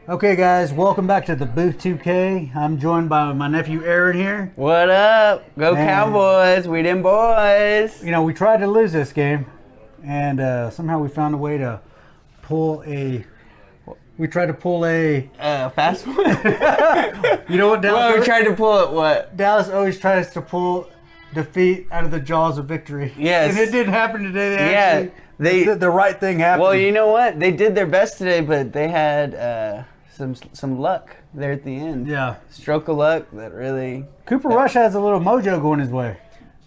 Okay, guys, welcome back to the Booth 2K. I'm joined by my nephew Aaron here. What up? Go Cowboys. We them boys. You know, we tried to lose this game, and somehow we found a way to pull a. We tried to pull a. Fast one? You know what, Dallas? Well, we tried to pull it, what? Dallas always tries to pull defeat out of the jaws of victory. Yes. And it didn't happen today. They the right thing happened. Well, you know what? They did their best today, but they had some luck there at the end. Yeah. Stroke of luck that really. Cooper Rush has a little mojo going his way.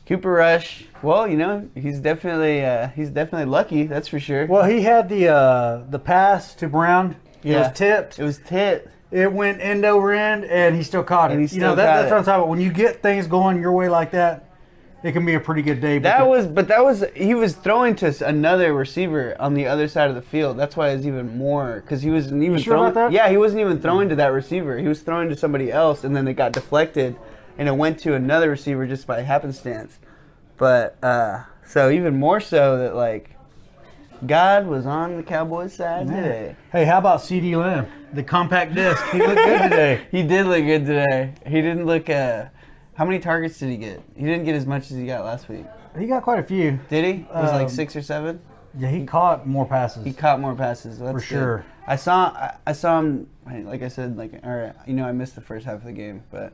Cooper Rush. Well, you know, he's definitely lucky. That's for sure. Well, he had the pass to Brown. It was tipped. It was tipped. It went end over end, and he still caught it. And he still that's what I'm talking about. When you get things going your way like that, it can be a pretty good day. He was throwing to another receiver on the other side of the field. That's why it's even more, because he wasn't even throwing. About that? Yeah, he wasn't even throwing to that receiver. He was throwing to somebody else, and then it got deflected, and it went to another receiver just by happenstance. But so even more so that like God was on the Cowboys' side today. Hey, how about CD Lamb? The compact disc. He looked good today. He did look good today. He didn't look. How many targets did he get? He didn't get as much as he got last week. He got quite a few. Did he? It was like 6 or 7? Yeah, he caught more passes. He caught more passes. That's for good. sure. I saw him, like I said, I missed the first half of the game, but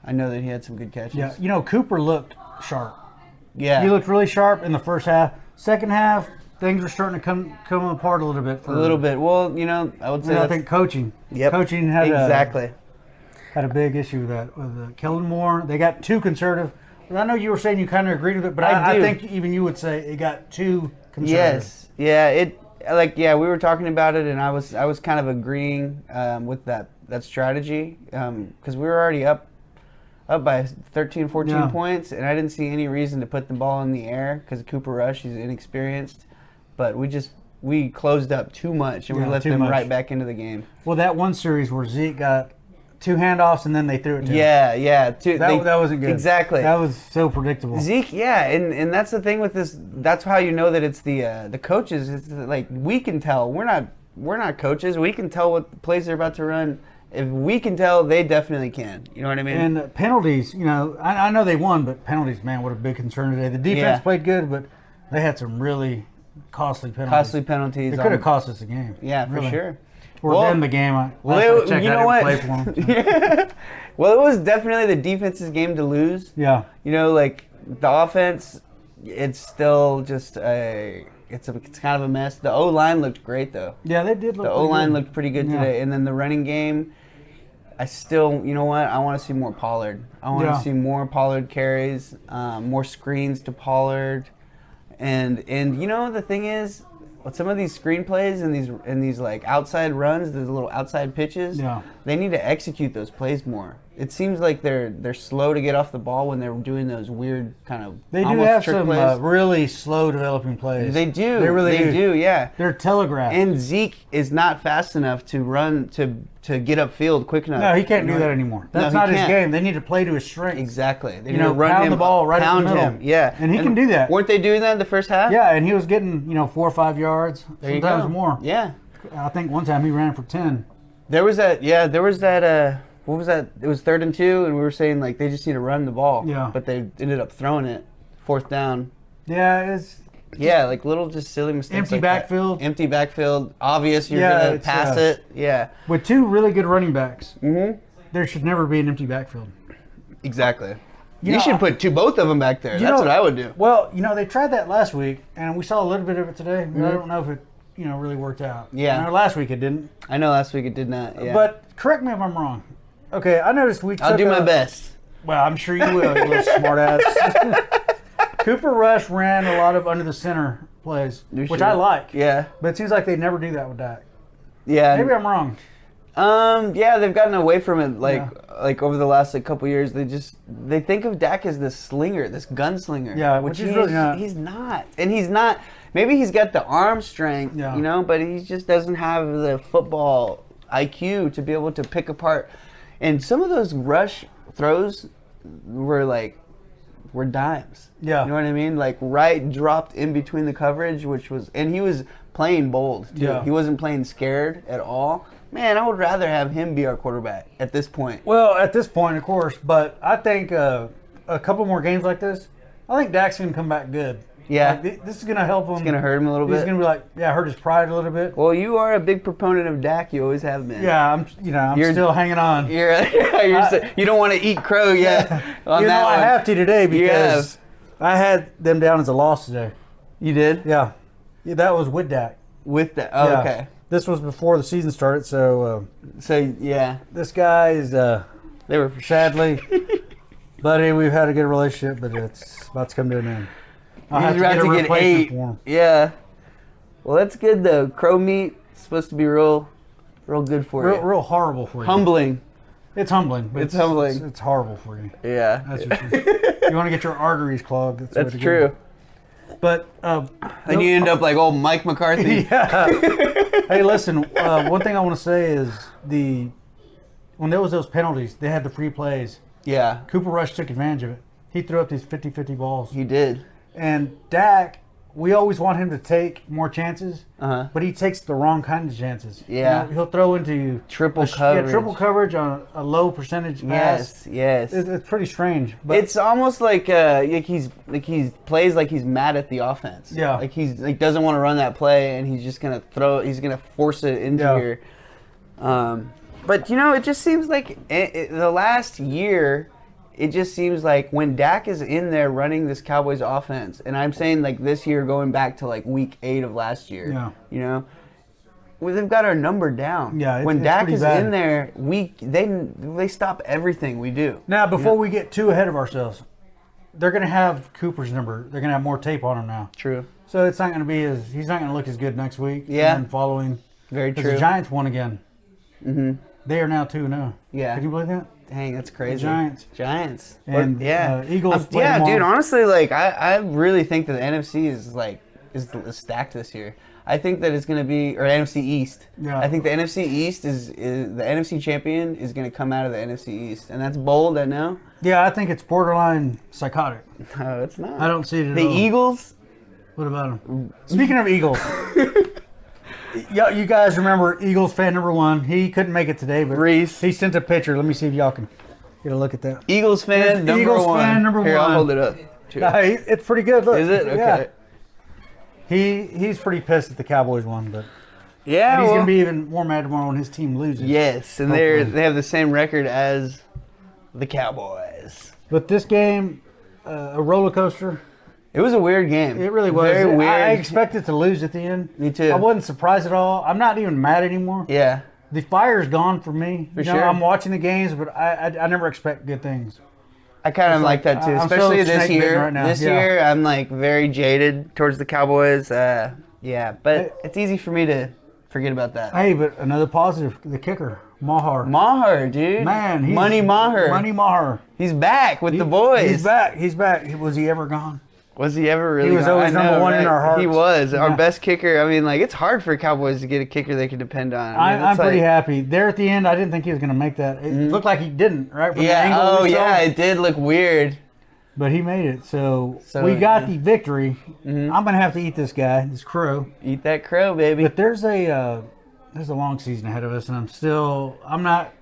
I know that he had some good catches. Yeah, you know, Cooper looked sharp. Yeah. He looked really sharp in the first half. Second half, things were starting to come apart a little bit. A little bit. Well, you know, I would say I think coaching. Yep. Coaching had exactly. Had a big issue with that. With Kellen Moore, they got too conservative. I know you were saying you kind of agreed with it, but I think even you would say it got too conservative. Yes, yeah, we were talking about it, and I was kind of agreeing with that strategy because we were already up by 13, 14 points, and I didn't see any reason to put the ball in the air because Cooper Rush, he's inexperienced, but we closed up too much, and we let them right back into the game. Well, that one series where Zeke got 2 handoffs and then they threw it to him. Yeah. That wasn't good. Exactly. That was so predictable. Zeke, and that's the thing with this. That's how you know that it's the coaches. It's like we can tell. We're not coaches. We can tell what plays they're about to run. If we can tell, they definitely can. You know what I mean? And penalties, you know, I know they won, but penalties, man, what a big concern today. The defense played good, but they had some really costly penalties. It could have cost us the game. Yeah, really. For sure. Or then the game. You know what? Yeah. Well, it was definitely the defense's game to lose. Yeah. You know, like the offense, it's still just it's kind of a mess. The O-line looked great though. Yeah, they did look. The O-line looked pretty good today, and then the running game. I still, you know what? I want to see more Pollard. I want to see more Pollard carries, more screens to Pollard, and you know the thing is. Some of these screen plays and these like outside runs, these little outside pitches, they need to execute those plays more. It seems like they're slow to get off the ball when they're doing those weird kind of They do have some really slow developing plays. They do. They really do. Yeah. They're telegraphed. And Zeke is not fast enough to run to get upfield quick enough. No, he can't do that anymore. That's not his game. They need to play to his strengths. Exactly. They need to run pound the ball right in the middle. Him. Yeah. And he can do that. Weren't they doing that in the first half? Yeah, and he was getting 4 or 5 yards, sometimes more. Yeah. I think one time he ran for 10. There was that. What was that? It was 3rd and 2, and we were saying like they just need to run the ball. Yeah. But they ended up throwing it 4th down. Yeah, it's like little just silly mistakes. Empty like backfield. That. Empty backfield. Obvious you're gonna pass it. Yeah. With 2 really good running backs, mm-hmm. there should never be an empty backfield. Exactly. You should put both of them back there. That's what I would do. Well, they tried that last week, and we saw a little bit of it today. Mm-hmm. I don't know if it really worked out. Yeah. Last week it didn't. I know last week it did not. Yeah. But correct me if I'm wrong. Okay, I noticed I'll do my best. Well, I'm sure you will, you little smart ass. Cooper Rush ran a lot of under the center plays, which I like. Yeah. But it seems like they never do that with Dak. Yeah. Maybe I'm wrong. Yeah, they've gotten away from it. Like over the last couple years, they think of Dak as this slinger, this gunslinger. Yeah, which he's really not. He's not, and he's not. Maybe he's got the arm strength, but he just doesn't have the football IQ to be able to pick apart. And some of those rush throws were dimes. Yeah. You know what I mean? Like dropped in between the coverage, and he was playing bold too. Yeah. He wasn't playing scared at all. man, I would rather have him be our quarterback at this point. Well, at this point, of course, but I think a couple more games like this, I think Dak's going to come back good. Yeah. Like, this is going to help him. It's going to hurt him a little bit. He's going to be like, hurt his pride a little bit. Well, you are a big proponent of Dak. You always have been. Yeah, I'm still hanging on. You don't want to eat crow yet. I have to today because I had them down as a loss today. You did? Yeah. That was with Dak. With Dak. Oh, yeah. Okay. This was before the season started, so yeah. This guy is they were sadly, buddy, we've had a good relationship, but it's about to come to an end. I'll have to get a replacement for him. Yeah. Well, that's good though. Crow meat is supposed to be real good for you. Real horrible for you. Humbling. It's humbling. But it's humbling. It's horrible for you. Yeah. You want to get your arteries clogged. That's true. But then you end up like old Mike McCarthy. Yeah. Hey, listen. One thing I want to say is when there was those penalties, they had the free plays. Yeah. Cooper Rush took advantage of it. He threw up these 50-50 balls. He did. And Dak, we always want him to take more chances, but he takes the wrong kind of chances. Yeah. He'll throw into triple coverage. Yeah, triple coverage on a low percentage pass. Yes. It's pretty strange. But it's almost like he plays like he's mad at the offense. Yeah. Like he's doesn't want to run that play, and he's just gonna force it into here. But it just seems like the last year. It just seems like when Dak is in there running this Cowboys offense, and I'm saying like this year going back to like week 8 of last year, they've got our number down. Yeah, when Dak is bad. in there, they stop everything we do. Now, before we get too ahead of ourselves, they're going to have Cooper's number. They're going to have more tape on him now. True. So it's not going to be he's not going to look as good next week. Yeah. And following. Very true. The Giants won again. Mm-hmm. They are now 2-0. Yeah. Can you believe that? Dang, that's crazy. The Giants. And Eagles. Dude. Honestly, like I really think that the NFC is stacked this year. I think that it's going to be, or NFC East. Yeah. I think the NFC East is the NFC champion is going to come out of the NFC East, and that's bold. I know. Yeah, I think it's borderline psychotic. No, it's not. I don't see it at all. The Eagles. What about them? Speaking of Eagles. Yeah, you guys remember Eagles fan number 1. He couldn't make it today, but Reese. He sent a picture. Let me see if y'all can get a look at that. Eagles fan number 1. Fan number 1. Here, I'll hold it up. It's pretty good. Look. Is it? Okay. Yeah. He's pretty pissed that the Cowboys won, but he's going to be even more mad tomorrow when his team loses. Yes, and they have the same record as the Cowboys. But this game, a roller coaster. It was a weird game. It really was. Very weird. I expected to lose at the end. Me too. I wasn't surprised at all. I'm not even mad anymore. Yeah. The fire's gone for me. For sure. I'm watching the games, but I never expect good things. I kind of like that too, especially this year. Right now. This year, I'm like very jaded towards the Cowboys. But it's easy for me to forget about that. Hey, but another positive, the kicker, Maher. Maher, dude. Man, Money Maher. Money Maher. He's back with the boys. He's back. Was he ever gone? Was he ever really? He was always number 1 in our hearts. He was our best kicker. I mean, like it's hard for Cowboys to get a kicker they can depend on. I'm pretty happy. There at the end, I didn't think he was going to make that. It looked like he didn't, right? From the angle it did look weird. But he made it. So we got the victory. Mm-hmm. I'm going to have to eat this guy, this crow. Eat that crow, baby. But there's a long season ahead of us, and I'm not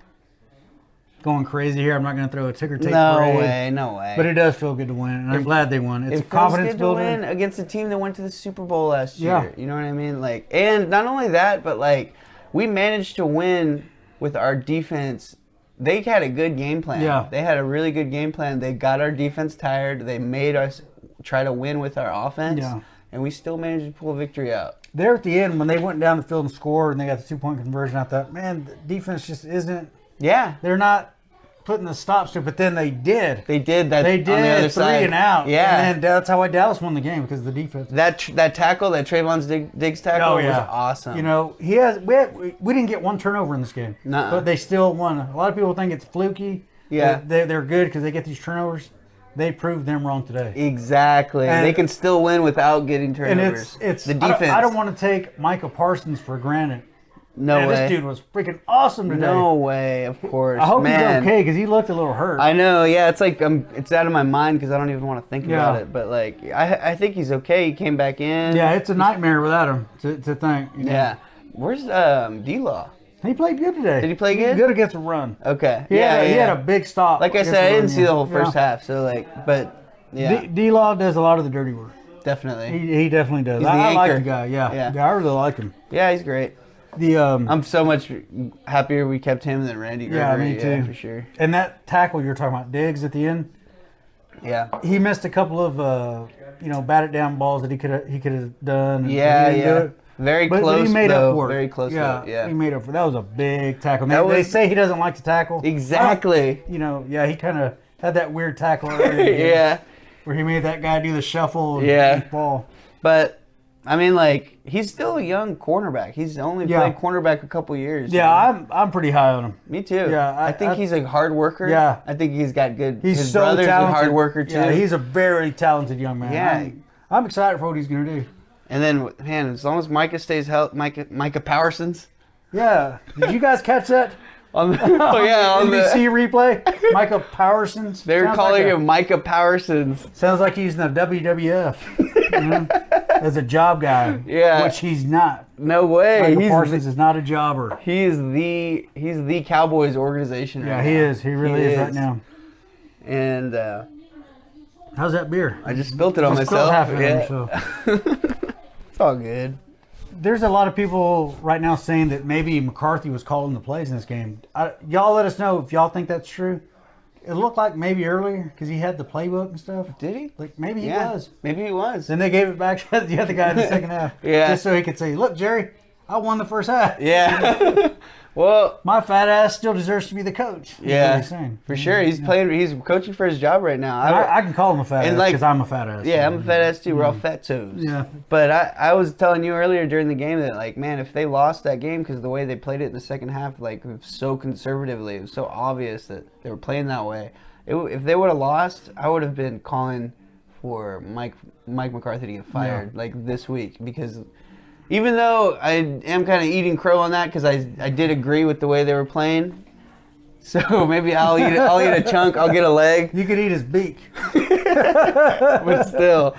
going crazy here. I'm not going to throw a ticker tape parade. No way. But it does feel good to win, and I'm glad they won. It's a confidence builder. It feels good to win against a team that went to the Super Bowl last year. You know what I mean? Like, and not only that, but like we managed to win with our defense. They had a good game plan. Yeah. They had a really good game plan. They got our defense tired. They made us try to win with our offense. Yeah. And we still managed to pull a victory out. There at the end, when they went down the field and scored and they got the 2-point conversion, I thought, man, the defense just isn't. Yeah. They're not putting the stops to it, but then they did. They did that. They did on the other 3 side. and out. Yeah. And that's how Dallas won the game, because of the defense. That tackle, that Trayvon Diggs tackle was awesome. You know, we didn't get one turnover in this game. Nuh-uh. But they still won. A lot of people think it's fluky. Yeah. They're good because they get these turnovers. They proved them wrong today. Exactly. And they can still win without getting turnovers. And it's the defense. I don't want to take Micah Parsons for granted. No way. This dude was freaking awesome today. No way, of course. I hope he's okay, because he looked a little hurt. I know, yeah. It's like it's out of my mind because I don't even want to think about it. But like, I think he's okay. He came back in. Yeah, it's a nightmare without him to think. Yeah. Where's D-Law? He played good today. Did he play good? Good against a run. Okay. He had a big stop. Like I said, I didn't see the whole first half, so yeah. D-Law does a lot of the dirty work. Definitely. He definitely does. I like the guy. Yeah, I really like him. Yeah, he's great. I'm so much happier we kept him than Randy Gregory. Yeah, me too. Yeah, for sure. And that tackle you're talking about, Diggs at the end. Yeah. He missed a couple of batted down balls that he could have done. Yeah. Very close. But he made up for it. Very close. Yeah, he made up for it. That was a big tackle. They say he doesn't like to tackle. Exactly. He kind of had that weird tackle. Yeah. Where he made that guy do the shuffle and ball. But I mean, like, he's still a young cornerback. He's only played cornerback a couple years. Yeah, I'm pretty high on him. Me too. Yeah, I think he's a hard worker. Yeah. I think he's got good. His so brother's talented. A hard worker too. Yeah, he's a very talented young man. Yeah. I'm excited for what he's going to do. And then, man, as long as Micah stays healthy, Micah Powersons. Yeah. Did you guys catch that? On the NBC replay? Micah Powersons. They're calling him Micah Powersons. Sounds like he's in the WWF. As a job guy. Yeah. Which he's not. No way. Micah Parsons is not a jobber. He's the Cowboys organization. Yeah, he is. He really is right now. And how's that beer? I just spilled it on myself. Half of it, so. It's all good. There's a lot of people right now saying that maybe McCarthy was calling the plays in this game. Y'all let us know if y'all think that's true. It looked like maybe earlier because he had the playbook and stuff. Did he? Like maybe he was. Maybe he was. Then they gave it back to the other guy in the second half. Yeah. Just so he could say, "Look, Jerry, I won the first half." Yeah. Well, my fat ass still deserves to be the coach. Yeah, for sure. He's playing. He's coaching for his job right now. I can call him a fat ass because I'm a fat ass. Yeah, I'm a fat ass too. We're all fat toes. Yeah. But I was telling you earlier during the game that, like, man, if they lost that game because the way they played it in the second half, like, so conservatively, it was so obvious that they were playing that way. If they would have lost, I would have been calling for Mike McCarthy to get fired like this week, because even though I am kind of eating crow on that because I did agree with the way they were playing, so maybe I'll eat a chunk, I'll get a leg. You could eat his beak. But still,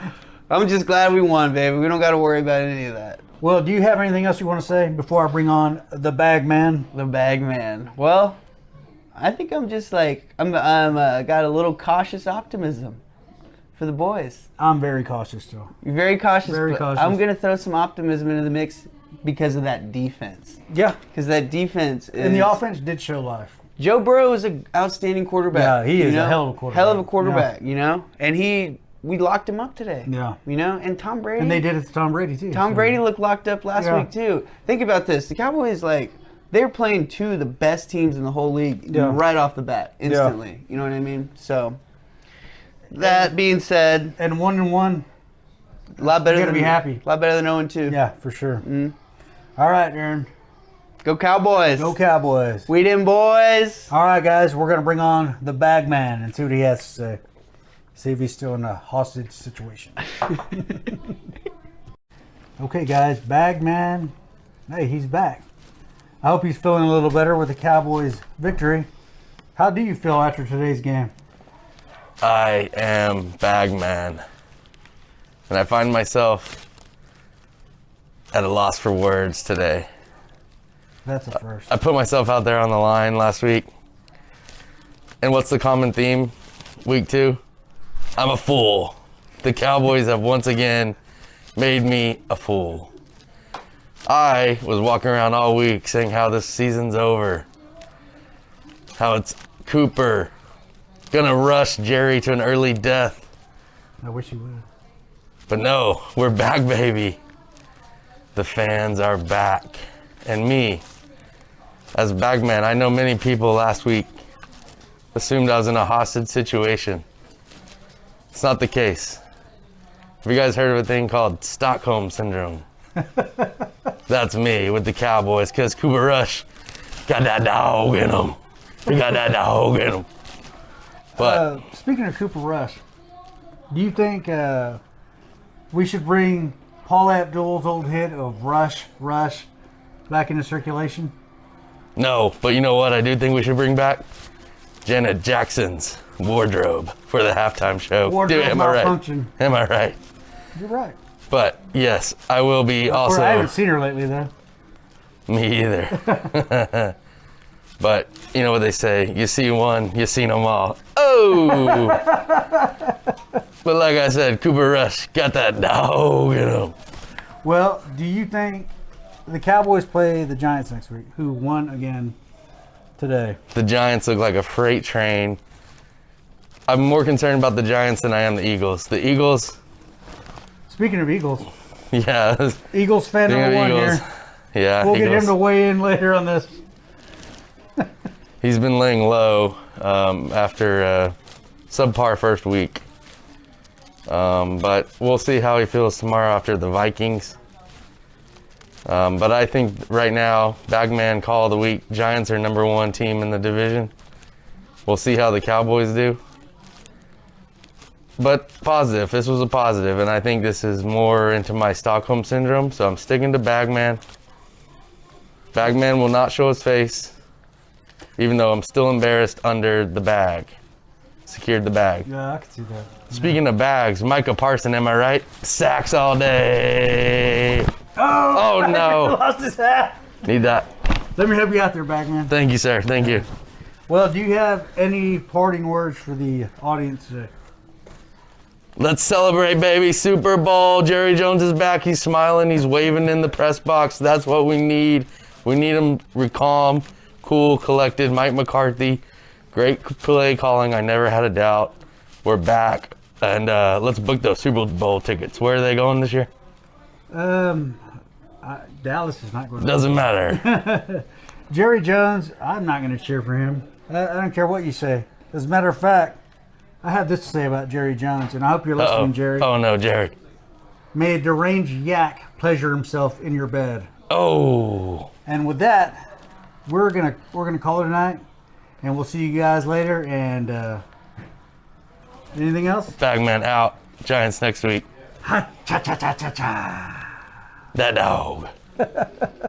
I'm just glad we won, baby. We don't got to worry about any of that. Well, do you have anything else you want to say before I bring on the bag man? The bag man. Well, I think I'm just like I'm got a little cautious optimism for the boys. I'm very cautious still. You're very cautious. Very cautious. I'm gonna throw some optimism into the mix because of that defense. Yeah. Because that defense is, and the offense did show life. Joe Burrow is an outstanding quarterback. Yeah, he is a hell of a quarterback. Hell of a quarterback, And we locked him up today. Yeah. And Tom Brady. And they did it to Tom Brady too. Tom Brady looked locked up last week too. Think about this. The Cowboys, they're playing two of the best teams in the whole league right off the bat, instantly. Yeah. You know what I mean? So, that being said, and 1-1, a lot better than be happy. A lot better than 0-2. Yeah, for sure. All right, Aaron. Go Cowboys. Go Cowboys. We did, boys. All right, guys. We're gonna bring on the bag man and see what he has to say. See if he's still in a hostage situation. Okay, guys. Bag man. Hey, he's back. I hope he's feeling a little better with the Cowboys' victory. How do you feel after today's game? I am Bagman. And I find myself at a loss for words today. That's a first. I put myself out there on the line last week. And what's the common theme? Week 2? I'm a fool. The Cowboys have once again made me a fool. I was walking around all week saying how this season's over. How it's Cooper gonna rush Jerry to an early death. I wish he would. But no, we're back, baby. The fans are back. And me, as Bagman, I know many people last week assumed I was in a hostage situation. It's not the case. Have you guys heard of a thing called Stockholm Syndrome? That's me with the Cowboys, because Cooper Rush got that dog in him. He got that dog in him. But speaking of Cooper Rush, do you think we should bring Paul Abdul's old hit of Rush back into circulation? No, but you know what I do think we should bring back? Janet Jackson's wardrobe for the halftime show. Wardrobe Dude, am I right? malfunction. Am I right? You're right. But yes, I will be also. I haven't seen her lately though. Me either. But you know what they say, you see one, you seen them all. Oh! But like I said, Cooper Rush got that dog in him. Well, do you think the Cowboys play the Giants next week, who won again today? The Giants look like a freight train. I'm more concerned about the Giants than I am the Eagles. The Eagles... Speaking of Eagles. Yeah. Eagles fan number one here. Yeah. We'll get him to weigh in later on this. He's been laying low after subpar first week. But we'll see how he feels tomorrow after the Vikings. But I think right now, Bagman call of the week, Giants are number one team in the division. We'll see how the Cowboys do. But positive, this was a positive, and I think this is more into my Stockholm Syndrome, so I'm sticking to Bagman. Bagman will not show his face, even though I'm still embarrassed under the bag. Secured the bag. Yeah, I can see that. Speaking of bags, Micah Parson, am I right? Sacks all day. Oh no. Lost his hat. Need that. Let me help you out there, Bagman. Thank you, sir. Thank you. Well, do you have any parting words for the audience today? Let's celebrate, baby. Super Bowl. Jerry Jones is back. He's smiling. He's waving in the press box. That's what we need. We need him calm, cool, collected. Mike McCarthy, great play calling. I never had a doubt. We're back. And let's book those Super Bowl tickets. Where are they going this year? Dallas is not going to. Doesn't matter. Jerry Jones, I'm not going to cheer for him. I don't care what you say. As a matter of fact, I have this to say about Jerry Jones, and I hope you're listening, Jerry. Oh no, Jerry. May a deranged yak pleasure himself in your bed. Oh. And with that, we're gonna call it a night, and we'll see you guys later. And anything else? Bagman out. Giants next week. Ha cha cha cha cha cha. That dog.